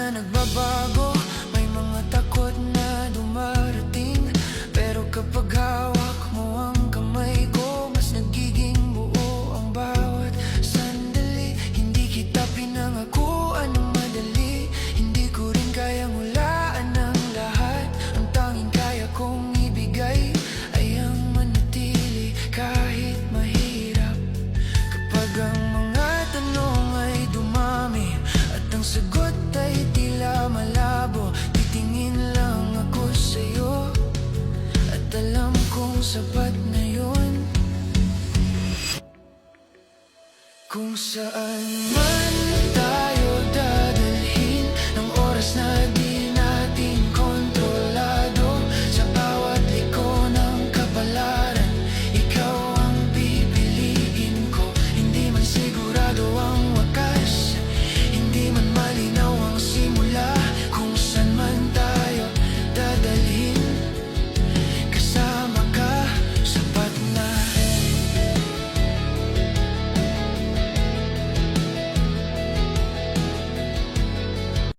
na nagbabago, may mga takot na dumarating. Pero kapag hawak mo ang kamay ko, mas nagiging buo ang bawat sandali. Hindi kita pinangakuan ng madali, hindi ko rin kayang hulaan ang lahat. Ang tanging kaya kong ibigay ay ang manatili kahit mahirap. Kapag ang mga tanong ay dumami at ang sagot ay tila malabo, titingin lang ako sa'yo at alam kong sapat na yun. Kung saan man